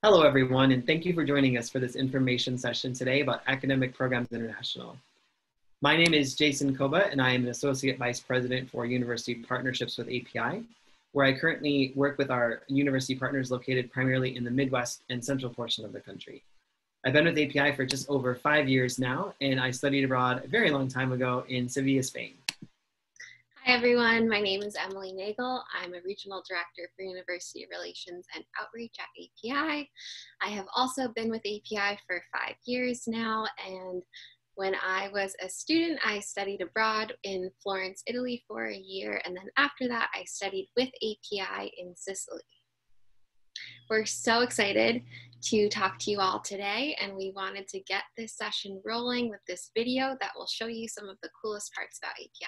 Hello, everyone, and thank you for joining us for this information session today about Academic Programs International. My name is Jason Koba, and I am an Associate Vice President for University Partnerships with API, where I currently work with our university partners located primarily in the Midwest and central portion of the country. I've been with API for just over 5 years now, and I studied abroad a very long time ago in Sevilla, Spain. Hi everyone, my name is Emily Nagel. I'm a Regional Director for University Relations and Outreach at API. I have also been with API for 5 years now, and when I was a student, I studied abroad in Florence, Italy for a year, and then after that, I studied with API in Sicily. We're so excited to talk to you all today, and we wanted to get this session rolling with this video that will show you some of the coolest parts about API.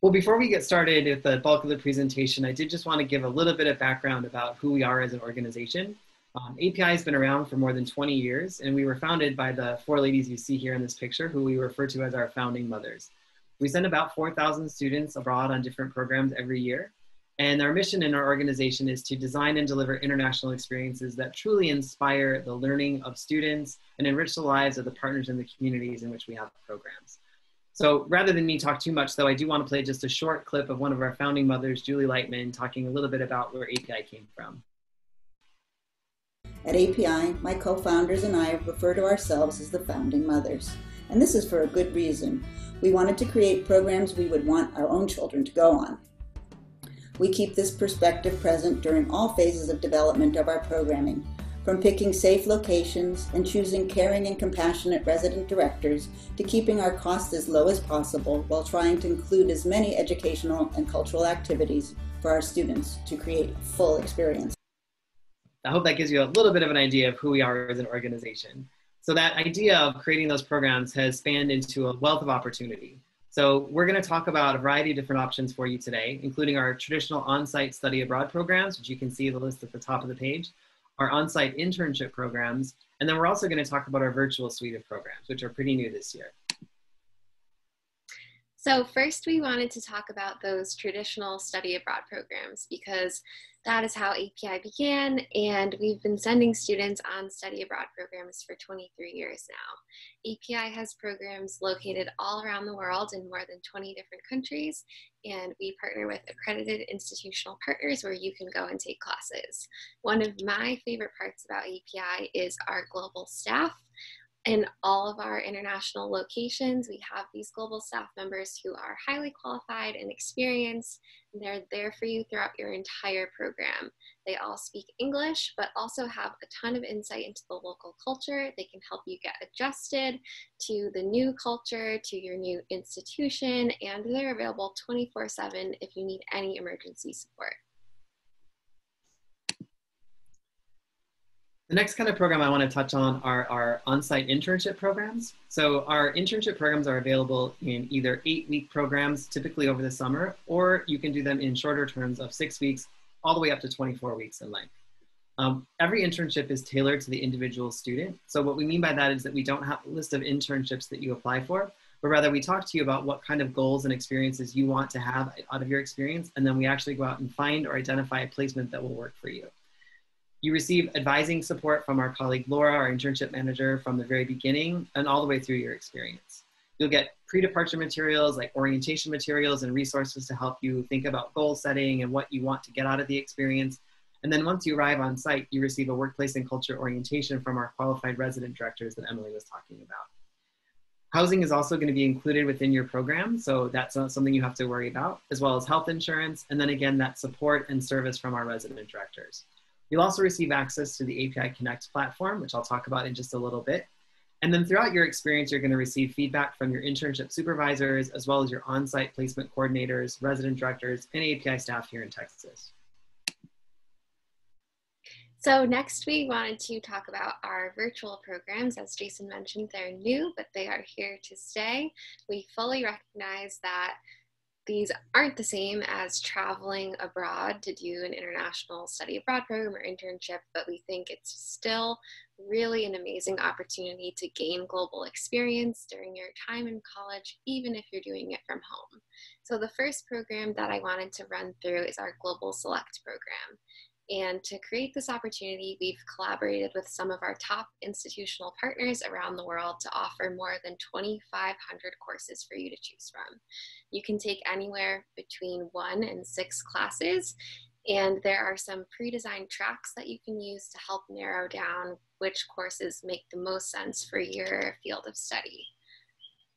Well, before we get started with the bulk of the presentation, I did just want to give a little bit of background about who we are as an organization. API has been around for more than 20 years, and we were founded by the 4 ladies you see here in this picture, who we refer to as our founding mothers. We send about 4,000 students abroad on different programs every year, and our mission in our organization is to design and deliver international experiences that truly inspire the learning of students and enrich the lives of the partners in the communities in which we have programs. So rather than me talk too much, though, I do want to play just a short clip of one of our founding mothers, Julie Lightman, talking a little bit about where API came from. At API, my co-founders and I refer to ourselves as the founding mothers. And this is for a good reason. We wanted to create programs we would want our own children to go on. We keep this perspective present during all phases of development of our programming, from picking safe locations and choosing caring and compassionate resident directors to keeping our costs as low as possible while trying to include as many educational and cultural activities for our students to create a full experience. I hope that gives you a little bit of an idea of who we are as an organization. So that idea of creating those programs has spanned into a wealth of opportunity. So we're going to talk about a variety of different options for you today, including our traditional on-site study abroad programs, which you can see the list at the top of the page, our on-site internship programs, and then we're also going to talk about our virtual suite of programs, which are pretty new this year. So first we wanted to talk about those traditional study abroad programs because that is how API began, and we've been sending students on study abroad programs for 23 years now. API has programs located all around the world in more than 20 different countries, and we partner with accredited institutional partners where you can go and take classes. One of my favorite parts about API is our global staff. In all of our international locations, we have these global staff members who are highly qualified and experienced, and they're there for you throughout your entire program. They all speak English, but also have a ton of insight into the local culture. They can help you get adjusted to the new culture, to your new institution, and they're available 24/7 if you need any emergency support. The next kind of program I want to touch on are our on-site internship programs. So our internship programs are available in either 8-week programs, typically over the summer, or you can do them in shorter terms of 6 weeks, all the way up to 24 weeks in length. Every internship is tailored to the individual student. So what we mean by that is that we don't have a list of internships that you apply for, but rather we talk to you about what kind of goals and experiences you want to have out of your experience, and then we actually go out and find or identify a placement that will work for you. You receive advising support from our colleague Laura, our internship manager, from the very beginning and all the way through your experience. You'll get pre-departure materials like orientation materials and resources to help you think about goal setting and what you want to get out of the experience. And then once you arrive on site, you receive a workplace and culture orientation from our qualified resident directors that Emily was talking about. Housing is also going to be included within your program, so that's not something you have to worry about, as well as health insurance, and then again, that support and service from our resident directors. You'll also receive access to the APIConnect platform, which I'll talk about in just a little bit. And then throughout your experience, you're going to receive feedback from your internship supervisors, as well as your on-site placement coordinators, resident directors, and API staff here in Texas. So next we wanted to talk about our virtual programs. As Jason mentioned, they're new, but they are here to stay. We fully recognize that these aren't the same as traveling abroad to do an international study abroad program or internship, but we think it's still really an amazing opportunity to gain global experience during your time in college, even if you're doing it from home. So the first program that I wanted to run through is our Global Select program. And to create this opportunity, we've collaborated with some of our top institutional partners around the world to offer more than 2,500 courses for you to choose from. You can take anywhere between 1 and 6 classes, and there are some pre-designed tracks that you can use to help narrow down which courses make the most sense for your field of study.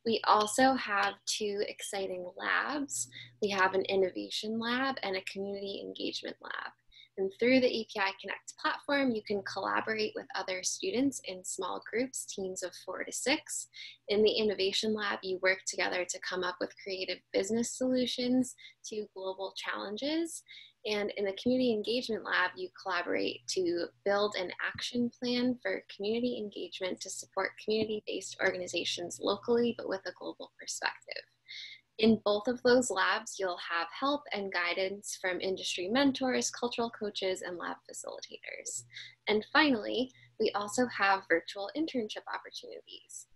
We also have 2 exciting labs. We have an innovation lab and a community engagement lab. And through the APIConnect platform, you can collaborate with other students in small groups, teams of 4 to 6. In the Innovation Lab, you work together to come up with creative business solutions to global challenges. And in the Community Engagement Lab, you collaborate to build an action plan for community engagement to support community-based organizations locally, but with a global perspective. In both of those labs, you'll have help and guidance from industry mentors, cultural coaches, and lab facilitators. And finally, we also have virtual internship opportunities.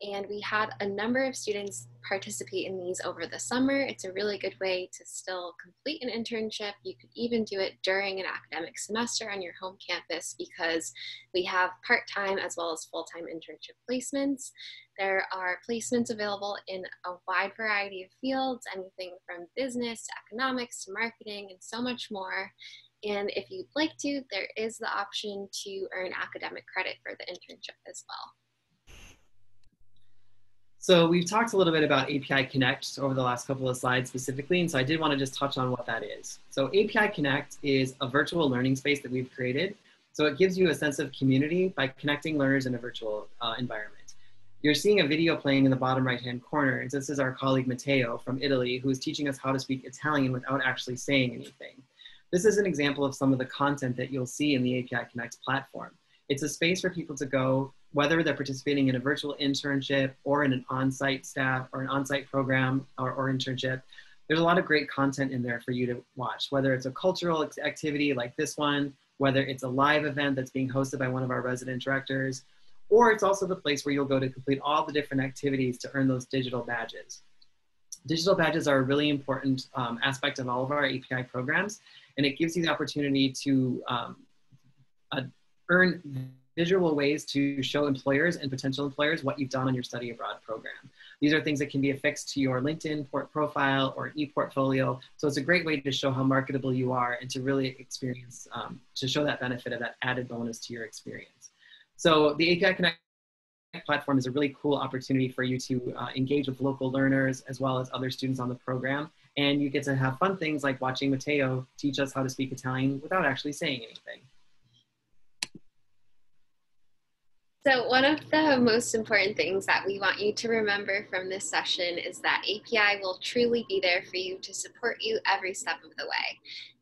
And we had a number of students participate in these over the summer. It's a really good way to still complete an internship. You could even do it during an academic semester on your home campus because we have part-time as well as full-time internship placements. There are placements available in a wide variety of fields, anything from business to economics to marketing and so much more. And if you'd like to, there is the option to earn academic credit for the internship as well. So we've talked a little bit about APIConnect over the last couple of slides specifically, and so I did want to just touch on what that is. So APIConnect is a virtual learning space that we've created. So it gives you a sense of community by connecting learners in a virtual environment. You're seeing a video playing in the bottom right-hand corner. And this is our colleague Matteo from Italy, who is teaching us how to speak Italian without actually saying anything. This is an example of some of the content that you'll see in the APIConnect platform. It's a space for people to go, whether they're participating in a virtual internship or in an on-site staff or an on-site program or internship. There's a lot of great content in there for you to watch, whether it's a cultural activity like this one, whether it's a live event that's being hosted by one of our resident directors, or it's also the place where you'll go to complete all the different activities to earn those digital badges. Digital badges are a really important aspect of all of our API programs, and it gives you the opportunity to earn visual ways to show employers and potential employers what you've done on your study abroad program. These are things that can be affixed to your LinkedIn profile or e-portfolio. So it's a great way to show how marketable you are and to really experience, to show that benefit of that added bonus to your experience. So the APIConnect platform is a really cool opportunity for you to engage with local learners as well as other students on the program. And you get to have fun things like watching Matteo teach us how to speak Italian without actually saying anything. So one of the most important things that we want you to remember from this session is that API will truly be there for you to support you every step of the way.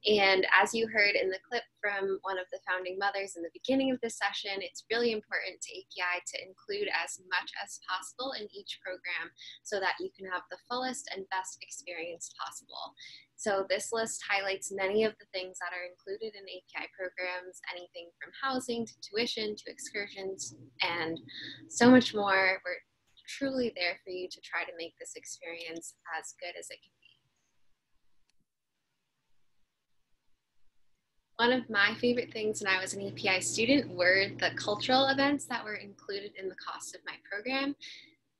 And as you heard in the clip from one of the founding mothers in the beginning of this session, it's really important to API to include as much as possible in each program so that you can have the fullest and best experience possible. So this list highlights many of the things that are included in API programs, anything from housing to tuition to excursions and so much more. We're truly there for you to try to make this experience as good as it can be. One of my favorite things when I was an API student were the cultural events that were included in the cost of my program.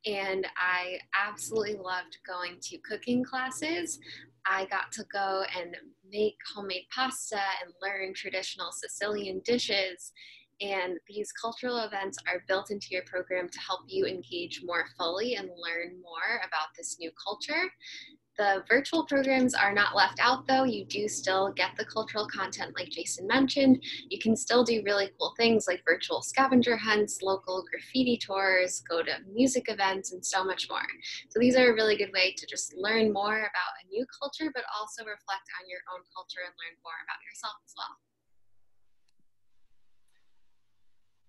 And I absolutely loved going to cooking classes. I got to go and make homemade pasta and learn traditional Sicilian dishes. And these cultural events are built into your program to help you engage more fully and learn more about this new culture. The virtual programs are not left out though. You do still get the cultural content like Jason mentioned. You can still do really cool things like virtual scavenger hunts, local graffiti tours, go to music events, and so much more. So these are a really good way to just learn more about a new culture, but also reflect on your own culture and learn more about yourself as well.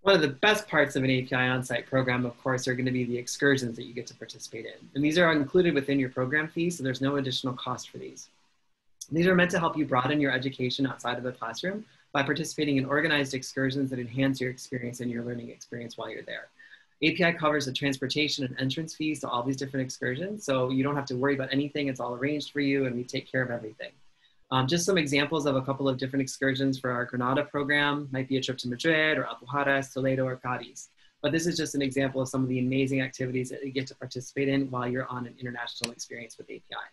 One of the best parts of an API on-site program, of course, are going to be the excursions that you get to participate in. And these are included within your program fee, so there's no additional cost for these. These are meant to help you broaden your education outside of the classroom by participating in organized excursions that enhance your experience and your learning experience while you're there. API covers the transportation and entrance fees to all these different excursions, so you don't have to worry about anything. It's all arranged for you, and we take care of everything. Just some examples of a couple of different excursions for our Granada program might be a trip to Madrid or Alpujarras, Toledo, or Cadiz. But this is just an example of some of the amazing activities that you get to participate in while you're on an international experience with API.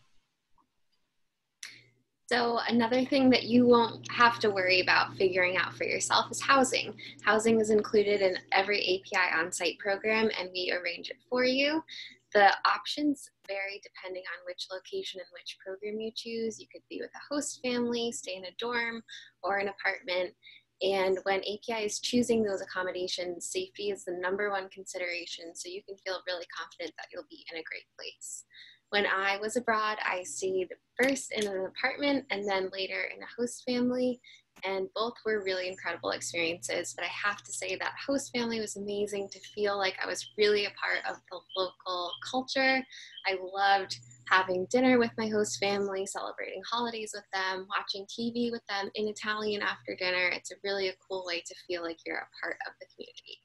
So another thing that you won't have to worry about figuring out for yourself is housing. Housing is included in every API on-site program, and we arrange it for you. The options vary depending on which location and which program you choose. You could be with a host family, stay in a dorm, or an apartment. And when API is choosing those accommodations, safety is the #1 consideration, so you can feel really confident that you'll be in a great place. When I was abroad, I stayed first in an apartment and then later in a host family, and both were really incredible experiences. But I have to say that host family was amazing to feel like I was really a part of the local culture. I loved having dinner with my host family, celebrating holidays with them, watching TV with them in Italian after dinner. It's really a cool way to feel like you're a part of the community.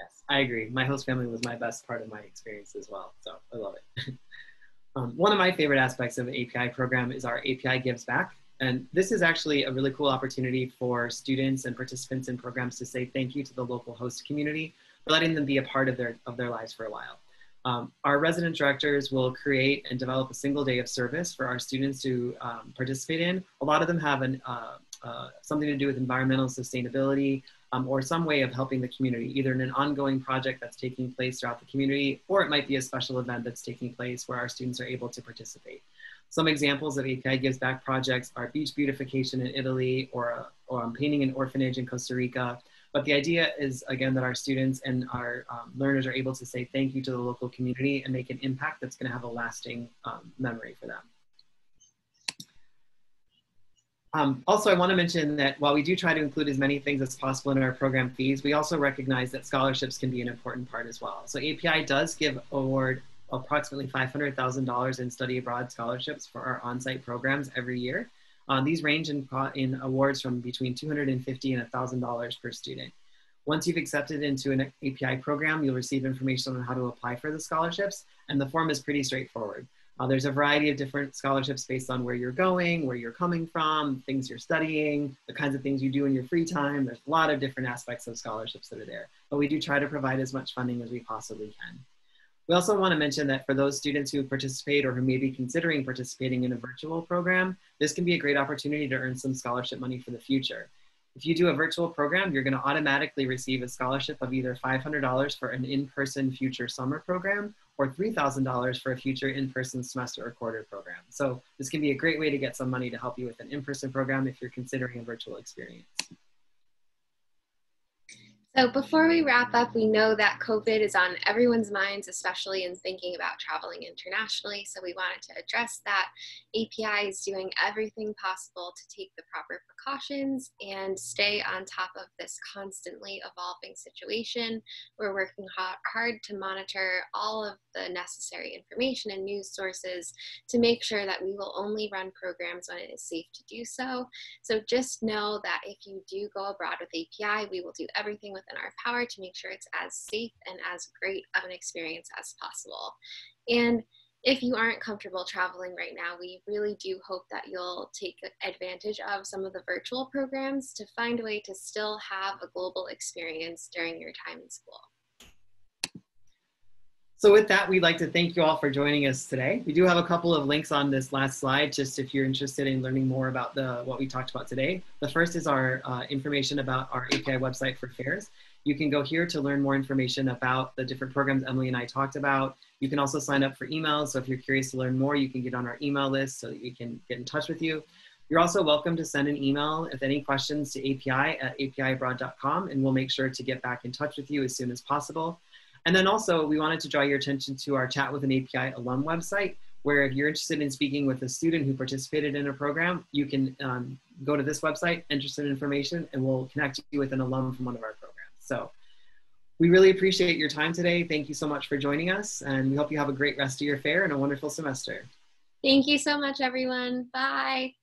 Yes, I agree. My host family was my best part of my experience as well, so I love it. One of my favorite aspects of the API program is our API Gives Back. And this is actually a really cool opportunity for students and participants in programs to say thank you to the local host community for letting them be a part of their lives for a while. Our resident directors will create and develop a single day of service for our students to participate in. A lot of them have something to do with environmental sustainability or some way of helping the community, either in an ongoing project that's taking place throughout the community, or it might be a special event that's taking place where our students are able to participate. Some examples of API Gives Back projects are beach beautification in Italy or painting an orphanage in Costa Rica. But the idea is, again, that our students and our learners are able to say thank you to the local community and make an impact that's going to have a lasting memory for them. Also, I want to mention that while we do try to include as many things as possible in our program fees, we also recognize that scholarships can be an important part as well. So API does award approximately $500,000 in study abroad scholarships for our on-site programs every year. These range in awards from between $250 and $1,000 per student. Once you've accepted into an API program, you'll receive information on how to apply for the scholarships, and the form is pretty straightforward. There's a variety of different scholarships based on where you're going, where you're coming from, things you're studying, the kinds of things you do in your free time. There's a lot of different aspects of scholarships that are there, but we do try to provide as much funding as we possibly can. We also want to mention that for those students who participate or who may be considering participating in a virtual program, this can be a great opportunity to earn some scholarship money for the future. If you do a virtual program, you're going to automatically receive a scholarship of either $500 for an in-person future summer program or $3,000 for a future in-person semester or quarter program. So this can be a great way to get some money to help you with an in-person program if you're considering a virtual experience. So before we wrap up, we know that COVID is on everyone's minds, especially in thinking about traveling internationally. So we wanted to address that. API is doing everything possible to take the proper precautions and stay on top of this constantly evolving situation. We're working hard to monitor all of the necessary information and news sources to make sure that we will only run programs when it is safe to do so. So just know that if you do go abroad with API, we will do everything within our power to make sure it's as safe and as great of an experience as possible. And if you aren't comfortable traveling right now, we really do hope that you'll take advantage of some of the virtual programs to find a way to still have a global experience during your time in school. So with that, we'd like to thank you all for joining us today. We do have a couple of links on this last slide, just if you're interested in learning more about what we talked about today. The first is our information about our API website for fairs. You can go here to learn more information about the different programs Emily and I talked about. You can also sign up for emails. So if you're curious to learn more, you can get on our email list so that we can get in touch with you. You're also welcome to send an email with any questions to api@apiabroad.com, and we'll make sure to get back in touch with you as soon as possible. And then also, we wanted to draw your attention to our Chat with an API alum website, where if you're interested in speaking with a student who participated in a program, you can go to this website, enter some information, and we'll connect you with an alum from one of our programs. So we really appreciate your time today. Thank you so much for joining us, and we hope you have a great rest of your fair and a wonderful semester. Thank you so much, everyone. Bye.